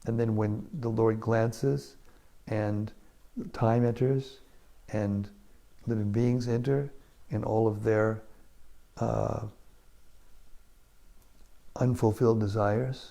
And then when the Lord glances and time enters and living beings enter and all of their unfulfilled desires,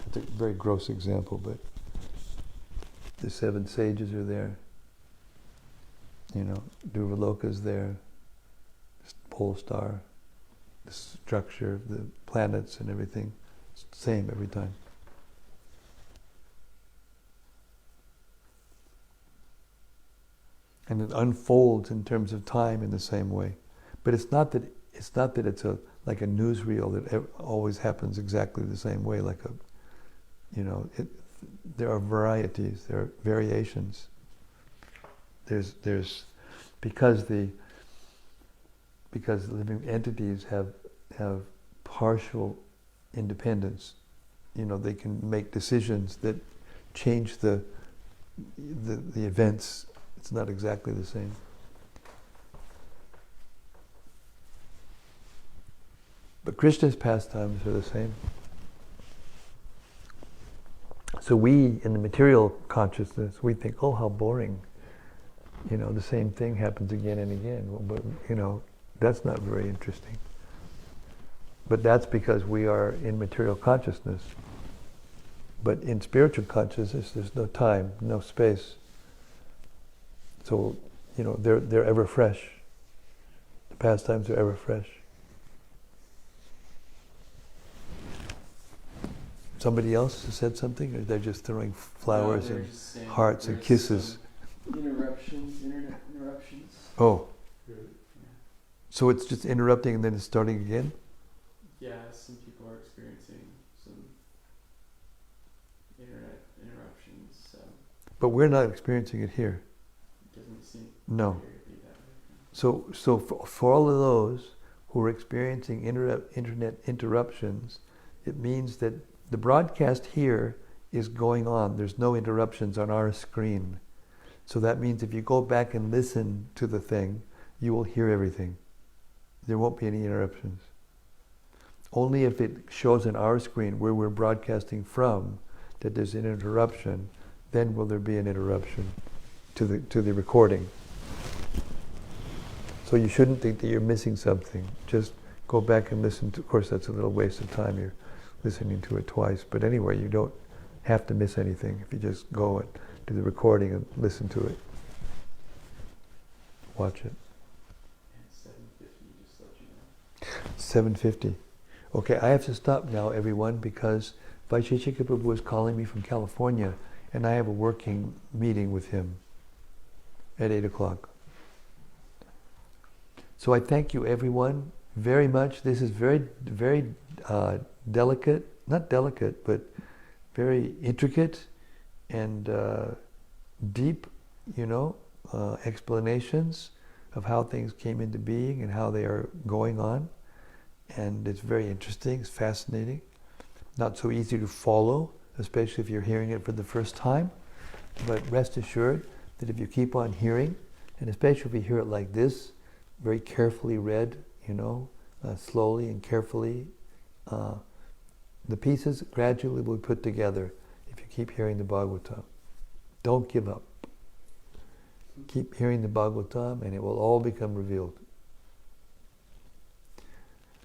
it's a very gross example, but the 7 sages are there. Durvaloka's there, pole star, the structure of the planets and everything. It's the same every time. And it unfolds in terms of time in the same way. But it's not that it's like a newsreel that always happens exactly the same way, there are varieties, there are variations. There's because living entities have partial independence. They can make decisions that change the events. It's not exactly the same. But Krishna's pastimes are the same. So we, in the material consciousness, we think, oh, how boring. The same thing happens again and again. But, that's not very interesting. But that's because we are in material consciousness. But in spiritual consciousness, there's no time, no space. So, they're ever fresh. The pastimes are ever fresh. Somebody else has said something, or they're just throwing flowers No, and just saying hearts and there's kisses? some internet interruptions. Oh, Really? so it's just interrupting and then it's starting again? Yeah, some people are experiencing some internet interruptions, so But we're not experiencing it here. it doesn't seem No. to be that way. So for all of those who are experiencing internet interruptions, it means that the broadcast here is going on. There's no interruptions on our screen. So that means if you go back and listen to the thing, you will hear everything. There won't be any interruptions. Only if it shows on our screen where we're broadcasting from that there's an interruption, then will there be an interruption to the recording. So you shouldn't think that you're missing something. Just go back and listen to. Of course, that's a little waste of time. You're listening to it twice. But anyway, you don't have to miss anything if you just go and do the recording and listen to it. Watch it. And 7:50, just let you know. 7:50. Okay, I have to stop now, everyone, because Vaisheshika Prabhu is calling me from California, and I have a working meeting with him at 8 o'clock. So I thank you, everyone, very much. This is very, very delicate, not delicate, but very intricate and deep, explanations of how things came into being and how they are going on. And it's very interesting, it's fascinating. Not so easy to follow, especially if you're hearing it for the first time. But rest assured that if you keep on hearing, and especially if you hear it like this, very carefully read, slowly and carefully, the pieces gradually will be put together if you keep hearing the Bhagavatam. Don't give up. Keep hearing the Bhagavatam and it will all become revealed.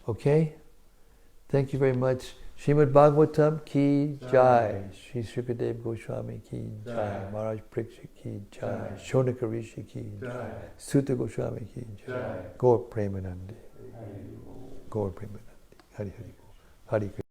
Okay? Thank you very much. Srimad Bhagavatam ki jai. Shri Shukadev Goswami ki jai. Maharaj Parikshit ki jai. Shonaka Rishi ki jai. Sutta Goswami ki jai. Gaur Premanandi. Gaur Premanandi. Hari Hari. Hari Krishna.